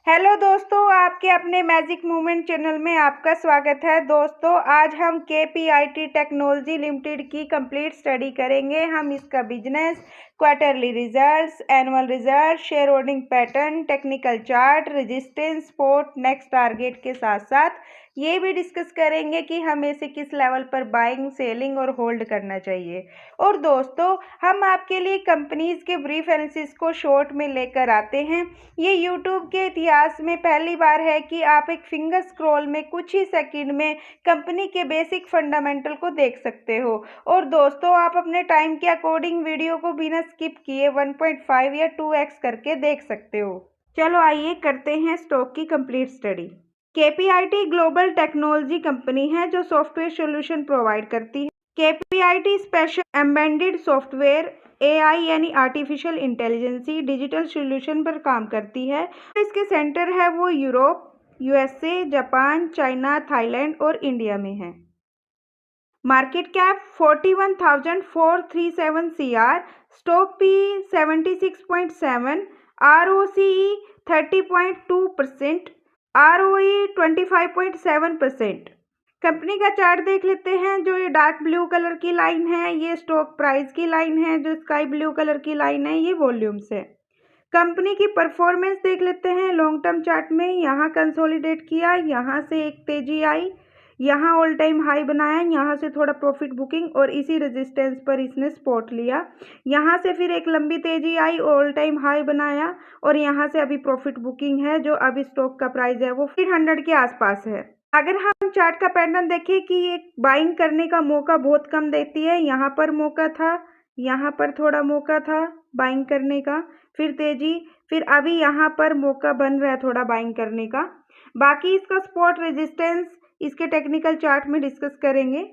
Hello दोस्तों, आपके अपने मैजिक मूवमेंट चैनल में आपका स्वागत है। दोस्तों, आज हम KPIT टेक्नोलॉजी लिमिटेड की कंप्लीट स्टडी करेंगे। हम इसका business, quarterly results, annual result, share holding pattern, technical chart, resistance, support, next target के साथ साथ ये भी डिस्कस करेंगे कि हमें इसे किस लेवल पर बाइंग, सेलिंग और होल्ड करना चाहिए। और दोस्तों, हम आपके लिए कंपनीज के ब्रीफ एनालिसिस को शॉर्ट में लेकर आते हैं। ये यूट्यूब के इतिहास में पहली बार है कि आप एक फिंगर स्क्रॉल में कुछ ही सेकंड में कंपनी के बेसिक फंडामेंटल को देख सकते हो। और दोस्तों, आप अपने टाइम के अकॉर्डिंग वीडियो को बिना स्किप किए 1.5 या 2x करके देख सकते हो। चलो आइए करते हैं स्टॉक की complete study. KPIT global technology company है जो सॉफ्टवेयर सॉल्यूशन प्रोवाइड करती है। KPIT special embedded software AI यानी आर्टिफिशियल इंटेलिजेंसी डिजिटल सॉल्यूशन पर काम करती है। इसके सेंटर है वो Europe, USA, Japan, China, Thailand और इंडिया में है। Market cap 41,437 CR, stock P 76.7, ROCE 30.2%, ROE 25.7%। Company का चार्ट देख लेते हैं। जो ये डार्क ब्लू कलर की लाइन है ये स्टॉक प्राइस की लाइन है, जो स्काई ब्लू कलर की लाइन है ये वॉल्यूम्स है। कंपनी की परफॉर्मेंस देख लेते हैं लॉन्ग टर्म चार्ट में। यहाँ कंसोलिडेट किया, यहाँ से एक तेजी आई, यहाँ ऑल टाइम हाई बनाया, यहाँ से थोड़ा प्रॉफिट बुकिंग और इसी रेजिस्टेंस पर इसने सपोर्ट लिया। यहाँ से फिर एक लंबी तेजी आई, ऑल टाइम हाई बनाया और यहाँ से अभी प्रॉफिट बुकिंग है। जो अभी स्टॉक का प्राइस है वो 300 के आसपास है। अगर हम चार्ट का पैटर्न देखें कि ये बाइंग करने का मौका बहुत कम देती है। यहाँ पर मौका था, यहाँ पर थोड़ा मौका था बाइंग करने का, फिर तेजी, फिर अभी यहाँ पर मौका बन रहा है थोड़ा बाइंग करने का। बाकी इसका सपोर्ट रेजिस्टेंस इसके टेक्निकल चार्ट में डिस्कस करेंगे।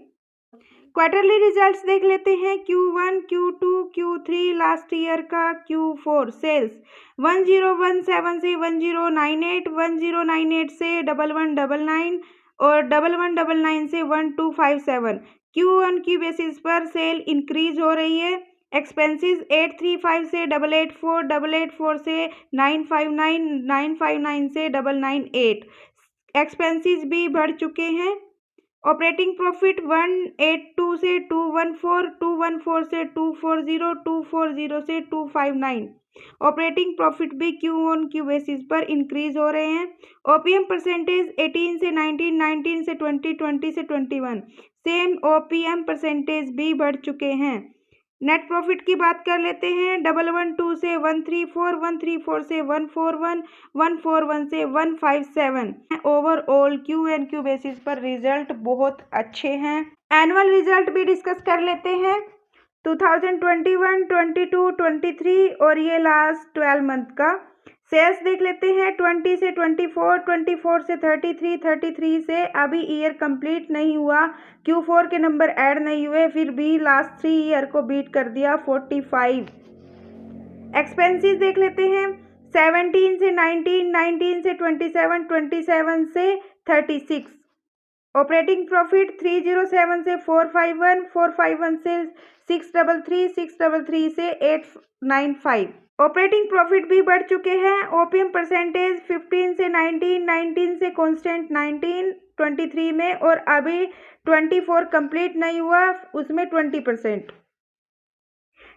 क्वार्टरली रिजल्ट्स देख लेते हैं। Q1, Q2, Q3, last year का Q4 सेल्स 1017 से 1098, 1098 से 1199 और 1199 से 1257। Q1 की बेसिस पर सेल इंक्रीज हो रही है। एक्सपेंसेस 835 से 884, 884 से 959, 959 से 998। एक्सपेंसेस भी बढ़ चुके हैं। ऑपरेटिंग प्रॉफिट 182 से 214, 214 से 240, 240 से 259। ऑपरेटिंग प्रॉफिट भी क्यू ऑन क्यू बेसिस पर इंक्रीज हो रहे हैं। ओपीएम परसेंटेज 18 से 19, 19 से 20, 20 से 21। सेम ओपीएम परसेंटेज भी बढ़ चुके हैं। नेट प्रॉफिट की बात कर लेते हैं। 112 से 134, 134 से 141, 141 से 157। Overall Q and Q basis पर रिजल्ट बहुत अच्छे हैं। एनुअल रिजल्ट भी डिस्कस कर लेते हैं। 2021, 22, 23 और ये लास्ट 12 मंथ का सेल्स देख लेते हैं। 20 से 24, 24 से 33, 33 से अभी ईयर कंप्लीट नहीं हुआ, Q4 के नंबर ऐड नहीं हुए, फिर भी लास्ट 3 ईयर को बीट कर दिया 45। एक्सपेंसेस देख लेते हैं। 17 से 19, 19 से 27, 27 से 36। ऑपरेटिंग प्रॉफिट 307 से 451, 451 से 633, 633 से 895। ऑपरेटिंग प्रॉफिट भी बढ़ चुके हैं। ओपीएम परसेंटेज 15 से 19, 19 से कांस्टेंट 19, 23 में और अभी 24 कंप्लीट नहीं हुआ उसमें 20%।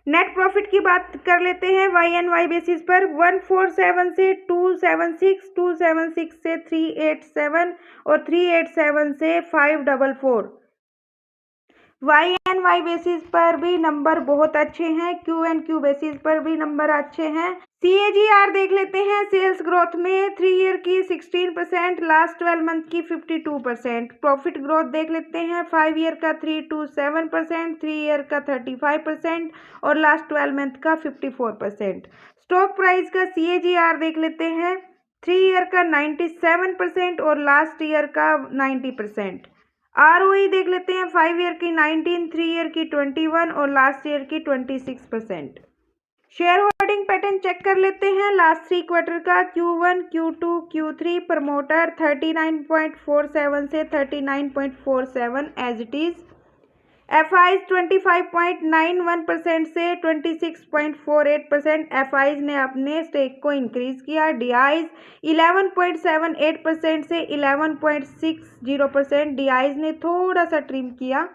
नेट प्रॉफिट की बात कर लेते हैं YNY बेसिस पर। 147 से 276, 276 से 387 और 387 से 544। YNY बेसिस पर भी नंबर बहुत अच्छे हैं। Q&Q बेसिस पर भी नंबर अच्छे हैं। CAGR देख लेते हैं। सेल्स ग्रोथ में 3 ईयर की 16%, लास्ट 12 मंथ की 52%। प्रॉफिट ग्रोथ देख लेते हैं। 5 ईयर का 327%, 3 ईयर का 35% और लास्ट 12 मंथ का 54%। स्टॉक प्राइस का CAGR देख लेते हैं। 3 ईयर का 97% और लास्ट ईयर का 90%। ROE देख लेते हैं। 5 ईयर की 19, 3 ईयर की 21 और लास्ट ईयर की 26%। शेयर होल्डिंग पैटर्न चेक कर लेते हैं। लास्ट 3 क्वार्टर का Q1, Q2, Q3 प्रमोटर 39.47 से 39.47 एज इट इज। FIs 25.91% से 26.48%, FIs ने अपने स्टेक को इंक्रीज किया। DIs 11.78% से 11.60%, DIs ने थोड़ा सा ट्रिम किया।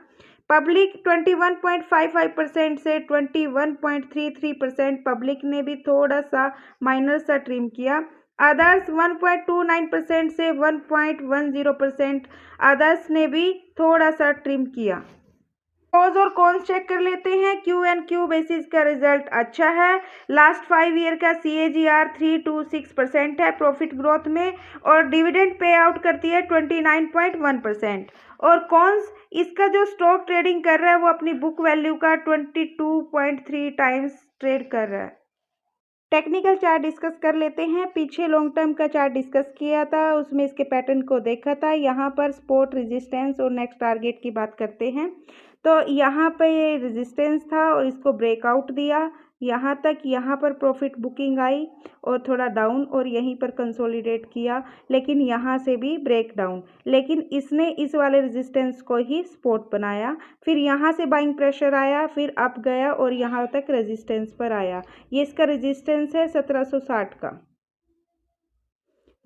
पब्लिक 21.55% से 21.33%, पब्लिक ने भी थोड़ा सा माइनर सा ट्रिम किया। अदर्स 1.29% से 1.10%, अदर्स ने भी थोड़ा सा ट्रिम किया। प्रोज और कॉन्स चेक कर लेते हैं। Q&Q बेसिस का रिजल्ट अच्छा है। लास्ट 5 ईयर का CAGR 326% है प्रॉफिट ग्रोथ में, और डिविडेंड पे आउट करती है 29.1%। और कॉन्स, इसका जो स्टॉक ट्रेडिंग कर रहा है वो अपनी बुक वैल्यू का 22.3 टाइम्स ट्रेड कर रहा है। टेक्निकल चार्ट डिस्कस कर लेते हैं। पीछे लॉन्ग टर्म का चार्ट डिस्कस किया था, उसमें इसके पैटर्न को देखा था। यहाँ पर सपोर्ट, रेजिस्टेंस और नेक्स्ट टारगेट की बात करते हैं। तो यहाँ पे ये रेजिस्टेंस था और इसको ब्रेकआउट दिया यहाँ तक। यहाँ पर प्रॉफिट बुकिंग आई और थोड़ा डाउन, और यहीं पर कंसोलिडेट किया, लेकिन यहाँ से भी ब्रेक डाउन। लेकिन इसने इस वाले रेजिस्टेंस को ही सपोर्ट बनाया। फिर यहाँ से बाइंग प्रेशर आया, फिर अप गया और यहाँ तक रेजिस्टेंस पर आया। ये इसका रेजिस्टेंस है 1760 का।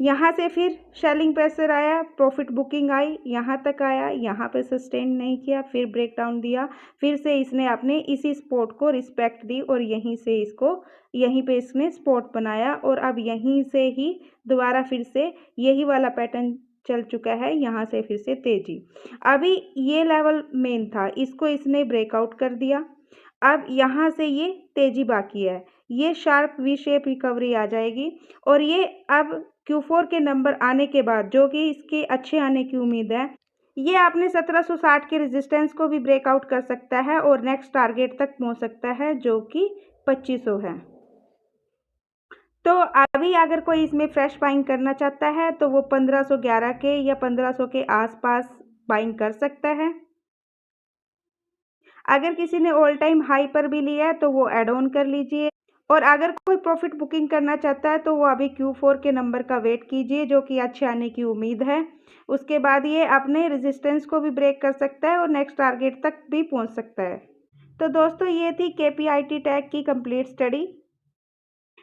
यहाँ से फिर सेलिंग प्रेशर आया, प्रॉफिट बुकिंग आई, यहाँ तक आया, यहाँ पे सस्टेन नहीं किया, फिर ब्रेक डाउन दिया। फिर से इसने अपने इसी सपोर्ट को रिस्पेक्ट दी और यहीं से इसको, यहीं पे इसने सपोर्ट बनाया, और अब यहीं से ही दोबारा फिर से यही वाला पैटर्न चल चुका है। यहाँ से फिर से तेजी, अभी ये लेवल मेन था, इसको इसने ब्रेकआउट कर दिया। अब यहाँ से ये तेजी बाकी है, ये शार्प वी शेप रिकवरी आ जाएगी, और ये अब Q4 के नंबर आने के बाद, जो कि इसके अच्छे आने की उम्मीद है, ये आपने 1760 के रेजिस्टेंस को भी ब्रेकआउट कर सकता है और नेक्स्ट टारगेट तक पहुंच सकता है, जो कि 2500 है। तो अभी अगर कोई इसमें फ्रेश बाइंग करना चाहता है तो वो 1511 के या 1500 के आसपास बाइंग कर सकता है। अगर किसी ने ऑल टाइम हाई पर भी लिया है तो वो ऐड ऑन कर लीजिए, और अगर कोई प्रॉफिट बुकिंग करना चाहता है तो वो अभी Q4 के नंबर का वेट कीजिए, जो कि अच्छे आने की उम्मीद है। उसके बाद ये अपने रेजिस्टेंस को भी ब्रेक कर सकता है और नेक्स्ट टारगेट तक भी पहुंच सकता है। तो दोस्तों, ये थी KPIT टैग की कंप्लीट स्टडी।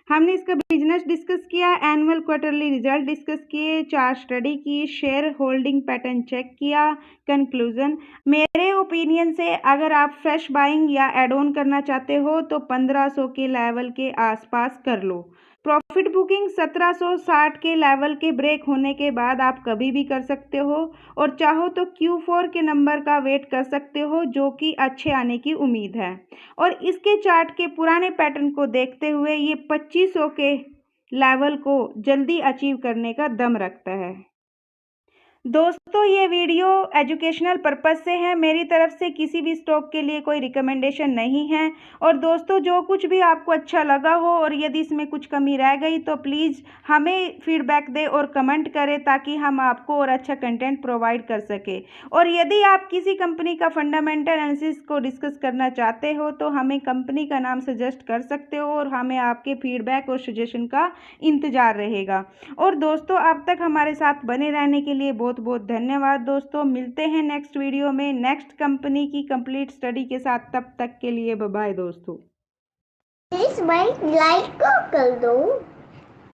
हमने इसका बिजनेस डिस्कस किया, एनुअल क्वार्टरली रिजल्ट डिस्कस किए, चार्ट स्टडी की, शेयर होल्डिंग पैटर्न चेक किया। कंक्लूजन, मेरे ओपिनियन से अगर आप फ्रेश बाइंग या एड ऑन करना चाहते हो तो 1500 के लेवल के आसपास कर लो। प्रॉफिट बुकिंग 1760 के लेवल के ब्रेक होने के बाद आप कभी भी कर सकते हो, और चाहो तो Q4 के नंबर का वेट कर सकते हो, जो कि अच्छे आने की उम्मीद है। और इसके चार्ट के पुराने पैटर्न को देखते हुए ये 2500 के लेवल को जल्दी अचीव करने का दम रखता है। दोस्तों, ये वीडियो एजुकेशनल पर्पस से है, मेरी तरफ से किसी भी स्टॉक के लिए कोई रिकमेंडेशन नहीं है। और दोस्तों, जो कुछ भी आपको अच्छा लगा हो और यदि इसमें कुछ कमी रह गई तो प्लीज़ हमें फीडबैक दें और कमेंट करें, ताकि हम आपको और अच्छा कंटेंट प्रोवाइड कर सके। और यदि आप किसी कंपनी का फंडामेंटल एनालिसिस को डिस्कस करना चाहते हो तो हमें कंपनी का नाम सजेस्ट कर सकते हो, और हमें आपके फीडबैक और सजेशन का इंतज़ार रहेगा। और दोस्तों, अब तक हमारे साथ बने रहने के लिए बहुत बहुत धन्यवाद। दोस्तों, मिलते हैं नेक्स्ट वीडियो में नेक्स्ट कंपनी की कंप्लीट स्टडी के साथ। तब तक के लिए बाय बाय दोस्तों। प्लीज भाई लाइक कर दो।